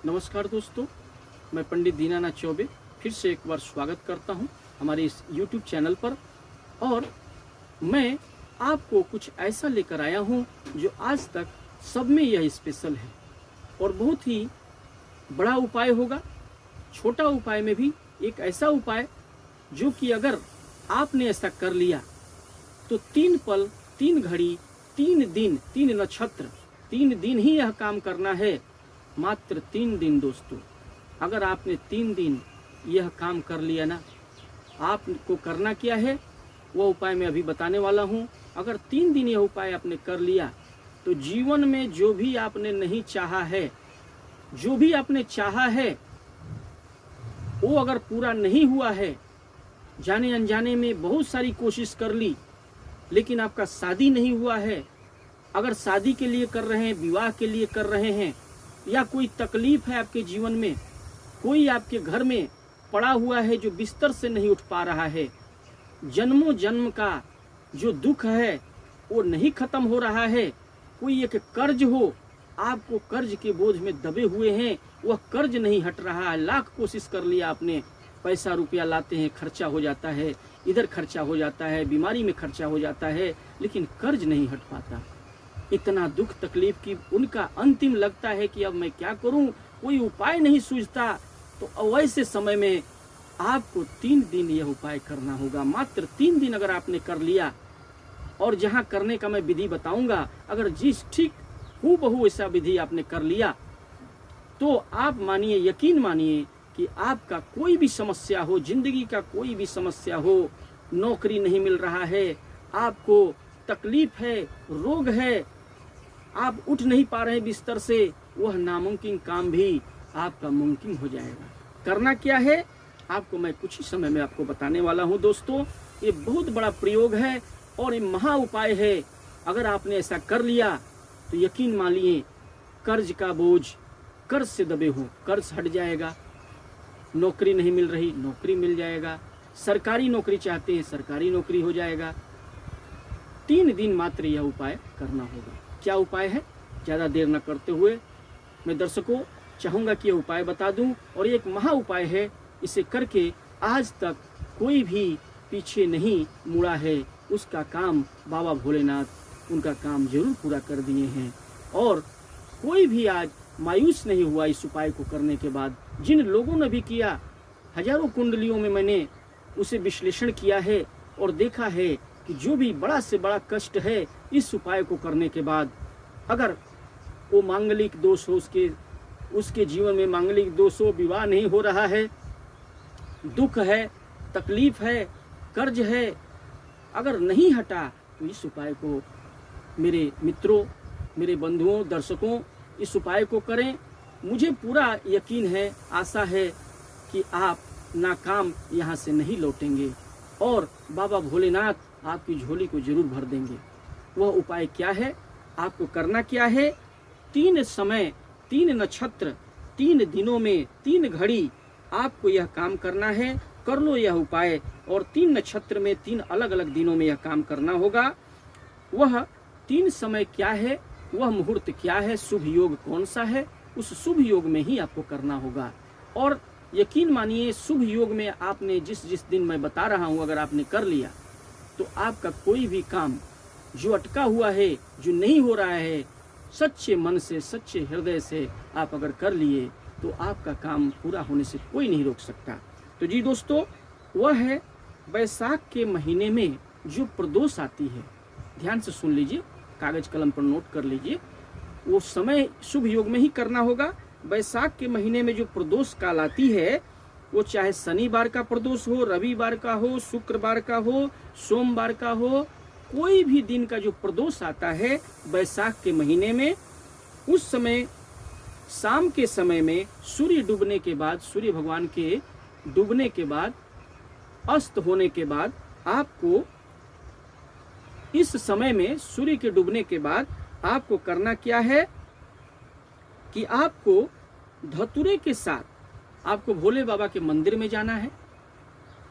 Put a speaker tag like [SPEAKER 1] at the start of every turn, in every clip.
[SPEAKER 1] नमस्कार दोस्तों, मैं पंडित दीनानाथ चौबे फिर से एक बार स्वागत करता हूं हमारे इस YouTube चैनल पर। और मैं आपको कुछ ऐसा लेकर आया हूं जो आज तक सब में यह स्पेशल है और बहुत ही बड़ा उपाय होगा। छोटा उपाय में भी एक ऐसा उपाय जो कि अगर आपने ऐसा कर लिया तो 3 पल 3 घड़ी 3 दिन 3 नक्षत्र 3 दिन ही यह काम करना है। मात्र 3 दिन दोस्तों, अगर आपने 3 दिन यह काम कर लिया ना, आपको करना क्या है वह उपाय मैं अभी बताने वाला हूँ। अगर 3 दिन यह उपाय आपने कर लिया तो जीवन में जो भी आपने नहीं चाहा है, जो भी आपने चाहा है वो अगर पूरा नहीं हुआ है, जाने अनजाने में बहुत सारी कोशिश कर ली लेकिन आपका शादी नहीं हुआ है, अगर शादी के लिए कर रहे हैं, विवाह के लिए कर रहे हैं, या कोई तकलीफ है आपके जीवन में, कोई आपके घर में पड़ा हुआ है जो बिस्तर से नहीं उठ पा रहा है, जन्मों जन्म का जो दुख है वो नहीं खत्म हो रहा है, कोई एक कर्ज हो, आपको कर्ज के बोझ में दबे हुए हैं, वह कर्ज नहीं हट रहा है, लाख कोशिश कर लिया आपने, पैसा रुपया लाते हैं खर्चा हो जाता है, इधर खर्चा हो जाता है, बीमारी में खर्चा हो जाता है, लेकिन कर्ज नहीं हट पाता। इतना दुख तकलीफ की उनका अंतिम लगता है कि अब मैं क्या करूं, कोई उपाय नहीं सूझता। तो वैसे समय में आपको 3 दिन यह उपाय करना होगा। मात्र 3 दिन अगर आपने कर लिया, और जहां करने का मैं विधि बताऊंगा, अगर जिस ठीक हूबहू ऐसा विधि आपने कर लिया तो आप मानिए, यकीन मानिए कि आपका कोई भी समस्या हो, जिंदगी का कोई भी समस्या हो, नौकरी नहीं मिल रहा है, आपको तकलीफ है, रोग है, आप उठ नहीं पा रहे बिस्तर से, वह नामुमकिन काम भी आपका मुमकिन हो जाएगा। करना क्या है आपको मैं कुछ ही समय में आपको बताने वाला हूं दोस्तों। ये बहुत बड़ा प्रयोग है और ये महा उपाय है। अगर आपने ऐसा कर लिया तो यकीन मानिए, कर्ज का बोझ, कर्ज से दबे हो, कर्ज हट जाएगा, नौकरी नहीं मिल रही, नौकरी मिल जाएगा, सरकारी नौकरी चाहते हैं, सरकारी नौकरी हो जाएगा। 3 दिन मात्र यह उपाय करना होगा। क्या उपाय है, ज़्यादा देर न करते हुए मैं दर्शकों चाहूँगा कि यह उपाय बता दूं, और एक महा उपाय है। इसे करके आज तक कोई भी पीछे नहीं मुड़ा है, उसका काम बाबा भोलेनाथ उनका काम जरूर पूरा कर दिए हैं, और कोई भी आज मायूस नहीं हुआ इस उपाय को करने के बाद। जिन लोगों ने भी किया, हजारों कुंडलियों में मैंने उसे विश्लेषण किया है और देखा है कि जो भी बड़ा से बड़ा कष्ट है इस उपाय को करने के बाद, अगर वो मांगलिक दोष हो, उसके जीवन में मांगलिक दोष हो, विवाह नहीं हो रहा है, दुख है, तकलीफ है, कर्ज है, अगर नहीं हटा तो इस उपाय को मेरे मित्रों, मेरे बंधुओं, दर्शकों, इस उपाय को करें। मुझे पूरा यकीन है, आशा है कि आप नाकाम यहाँ से नहीं लौटेंगे और बाबा भोलेनाथ आपकी झोली को जरूर भर देंगे। वह उपाय क्या है, आपको करना क्या है, 3 समय 3 नक्षत्र 3 दिनों में 3 घड़ी आपको यह काम करना है। कर लो यह उपाय, और 3 नक्षत्र में 3 अलग अलग दिनों में यह काम करना होगा। वह 3 समय क्या है, वह मुहूर्त क्या है, शुभ योग कौन सा है, उस शुभ योग में ही आपको करना होगा। और यकीन मानिए, शुभ योग में आपने जिस दिन मैं बता रहा हूँ अगर आपने कर लिया तो आपका कोई भी काम जो अटका हुआ है, जो नहीं हो रहा है, सच्चे मन से, सच्चे हृदय से आप अगर कर लिए तो आपका काम पूरा होने से कोई नहीं रोक सकता। तो जी दोस्तों, वह है बैसाख के महीने में जो प्रदोष आती है, ध्यान से सुन लीजिए, कागज कलम पर नोट कर लीजिए। वो समय शुभ योग में ही करना होगा। बैसाख के महीने में जो प्रदोष काल आती है, वो चाहे शनिवार का प्रदोष हो, रविवार का हो, शुक्रवार का हो, सोमवार का हो, कोई भी दिन का जो प्रदोष आता है बैसाख के महीने में, उस समय शाम के समय में सूर्य डूबने के बाद, सूर्य भगवान के डूबने के बाद, अस्त होने के बाद, आपको इस समय में सूर्य के डूबने के बाद आपको करना क्या है कि आपको धतूरे के साथ आपको भोले बाबा के मंदिर में जाना है।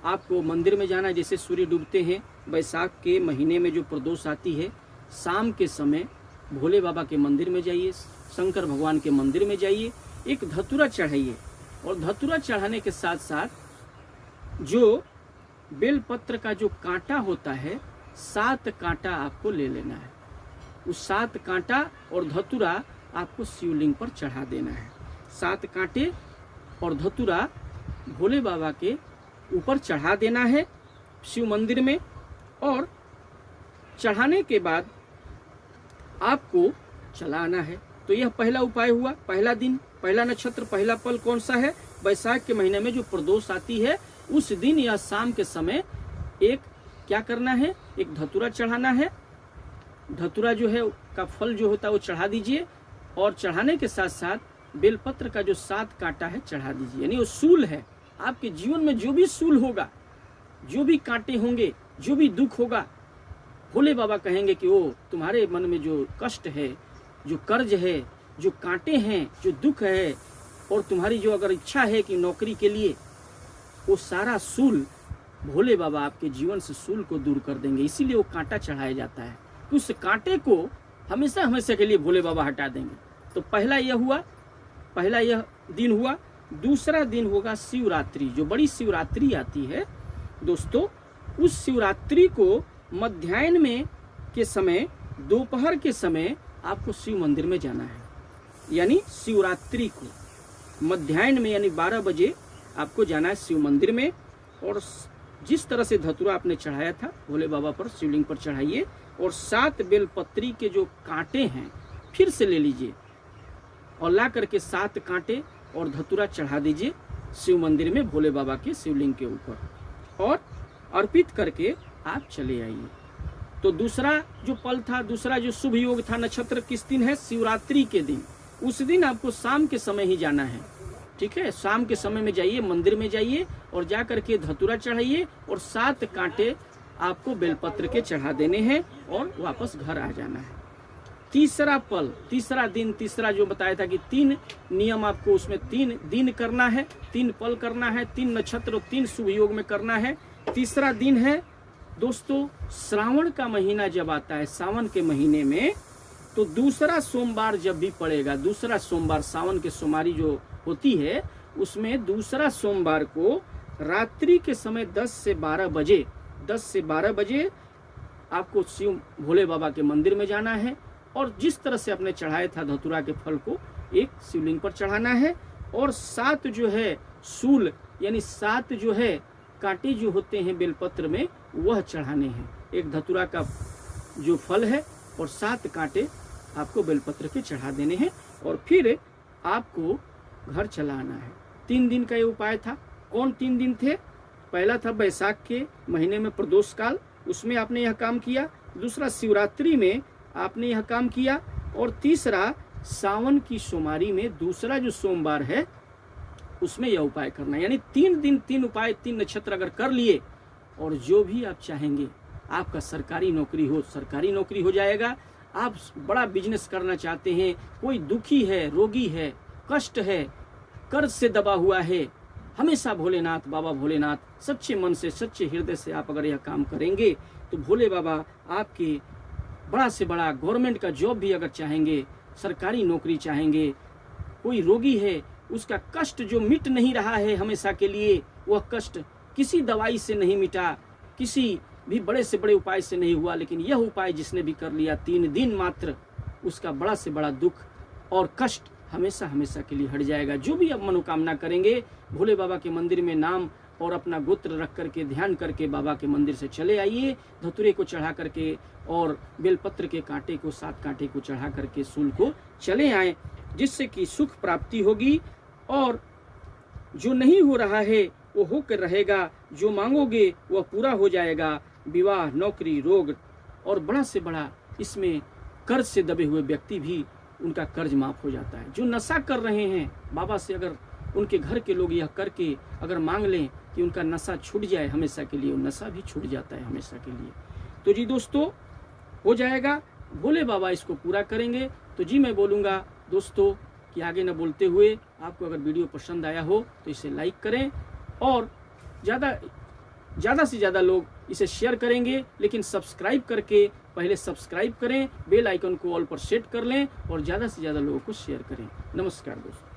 [SPEAKER 1] आपको मंदिर में जाना है, जैसे सूर्य डूबते हैं बैसाख के महीने में जो प्रदोष आती है, शाम के समय भोले बाबा के मंदिर में जाइए, शंकर भगवान के मंदिर में जाइए, एक धतूरा चढ़ाइए और धतूरा चढ़ाने के साथ साथ जो बेलपत्र का जो कांटा होता है 7 कांटा आपको ले लेना है। उस 7 कांटा और धतूरा आपको शिवलिंग पर चढ़ा देना है। 7 कांटे और धतूरा भोले बाबा के ऊपर चढ़ा देना है शिव मंदिर में। और चढ़ाने के बाद आपको चलाना है। तो यह पहला उपाय हुआ। पहला दिन, पहला नक्षत्र, पहला पल कौन सा है? वैशाख के महीने में जो प्रदोष आती है उस दिन या शाम के समय एक क्या करना है, एक धतूरा चढ़ाना है। धतूरा जो है का फल जो होता है वो चढ़ा दीजिए और चढ़ाने के साथ साथ बेलपत्र का जो 7 कांटा है चढ़ा दीजिए। यानी वो सूल है। आपके जीवन में जो भी सूल होगा, जो भी कांटे होंगे, जो भी दुख होगा, भोले बाबा कहेंगे कि वो तुम्हारे मन में जो कष्ट है, जो कर्ज है, जो कांटे हैं, जो दुख है और तुम्हारी जो अगर इच्छा है कि नौकरी के लिए, वो सारा सूल भोले बाबा आपके जीवन से सूल को दूर कर देंगे। इसीलिए वो कांटा चढ़ाया जाता है। तो उस कांटे को हमेशा हमेशा के लिए भोले बाबा हटा देंगे। तो पहला यह हुआ, पहला यह दिन हुआ। दूसरा दिन होगा शिवरात्रि। जो बड़ी शिवरात्रि आती है दोस्तों, उस शिवरात्रि को मध्याह्न में के समय, दोपहर के समय आपको शिव मंदिर में जाना है। यानी शिवरात्रि को मध्याह्न में यानी 12 बजे आपको जाना है शिव मंदिर में। और जिस तरह से धतूरा आपने चढ़ाया था भोले बाबा पर, शिवलिंग पर चढ़ाइए और 7 बेलपत्री के जो कांटे हैं फिर से ले लीजिए और ला करके 7 कांटे और धतूरा चढ़ा दीजिए शिव मंदिर में भोले बाबा के शिवलिंग के ऊपर और अर्पित करके आप चले आइए। तो दूसरा जो पल था, दूसरा जो शुभ योग था, नक्षत्र किस दिन है? शिवरात्रि के दिन। उस दिन आपको शाम के समय ही जाना है। ठीक है, शाम के समय में जाइए, मंदिर में जाइए और जा करके धतूरा चढ़ाइए और 7 कांटे आपको बेलपत्र के चढ़ा देने हैं और वापस घर आ जाना है। तीसरा पल, तीसरा दिन, तीसरा जो बताया था कि 3 नियम आपको उसमें 3 दिन करना है, 3 पल करना है, 3 नक्षत्र और 3 शुभ योग में करना है। तीसरा दिन है दोस्तों श्रावण का महीना जब आता है, सावन के महीने में, तो दूसरा सोमवार जब भी पड़ेगा, दूसरा सोमवार सावन के सोमवारी जो होती है उसमें दूसरा सोमवार को रात्रि के समय 10 से 12 बजे आपको शिव भोले बाबा के मंदिर में जाना है और जिस तरह से आपने चढ़ाया था धतूरा के फल को एक शिवलिंग पर चढ़ाना है और 7 जो है सूल यानी 7 जो है कांटे जो होते हैं बेलपत्र में वह चढ़ाने हैं। एक धतूरा का जो फल है और 7 कांटे आपको बेलपत्र के चढ़ा देने हैं और फिर आपको घर चला आना है। 3 दिन का ये उपाय था। कौन 3 दिन थे? पहला था वैशाख के महीने में प्रदोष काल, उसमें आपने यह काम किया। दूसरा शिवरात्रि में आपने यह काम किया और तीसरा सावन की सोमवारी में दूसरा जो सोमवार है उसमें यह उपाय करना है। यानी 3 दिन 3 उपाय, 3 नक्षत्र अगर कर लिए और जो भी आप चाहेंगे, आपका सरकारी नौकरी हो जाएगा। आप बड़ा बिजनेस करना चाहते हैं, कोई दुखी है, रोगी है, कष्ट है, कर्ज से दबा हुआ है, हमेशा भोलेनाथ, बाबा भोलेनाथ सच्चे मन से, सच्चे हृदय से आप अगर यह काम करेंगे तो भोले बाबा आपके बड़ा से बड़ा गवर्नमेंट का जॉब भी अगर चाहेंगे, सरकारी नौकरी चाहेंगे, कोई रोगी है उसका कष्ट जो मिट नहीं रहा है हमेशा के लिए, वह कष्ट किसी दवाई से नहीं मिटा, किसी भी बड़े से बड़े उपाय से नहीं हुआ, लेकिन यह उपाय जिसने भी कर लिया 3 दिन मात्र, उसका बड़ा से बड़ा दुख और कष्ट हमेशा हमेशा के लिए हट जाएगा। जो भी आप मनोकामना करेंगे भोले बाबा के मंदिर में नाम और अपना गोत्र रख करके ध्यान करके बाबा के मंदिर से चले आइए, धतूरे को चढ़ा करके और बेलपत्र के कांटे को 7 कांटे को चढ़ा करके सूल को चले आए, जिससे कि सुख प्राप्ति होगी और जो नहीं हो रहा है वो होकर रहेगा, जो मांगोगे वह पूरा हो जाएगा। विवाह, नौकरी, रोग और बड़ा से बड़ा इसमें कर्ज से दबे हुए व्यक्ति भी उनका कर्ज माफ हो जाता है। जो नशा कर रहे हैं बाबा से अगर उनके घर के लोग यह करके अगर मांग लें कि उनका नशा छूट जाए हमेशा के लिए, वो नशा भी छूट जाता है हमेशा के लिए। तो जी दोस्तों हो जाएगा, भोले बाबा इसको पूरा करेंगे। तो जी मैं बोलूँगा दोस्तों कि आगे न बोलते हुए, आपको अगर वीडियो पसंद आया हो तो इसे लाइक करें और ज़्यादा से ज़्यादा लोग इसे शेयर करेंगे, लेकिन सब्सक्राइब करके पहले सब्सक्राइब करें, बेल आइकन को ऑल पर सेट कर लें और ज़्यादा से ज़्यादा लोगों को शेयर करें। नमस्कार दोस्तों।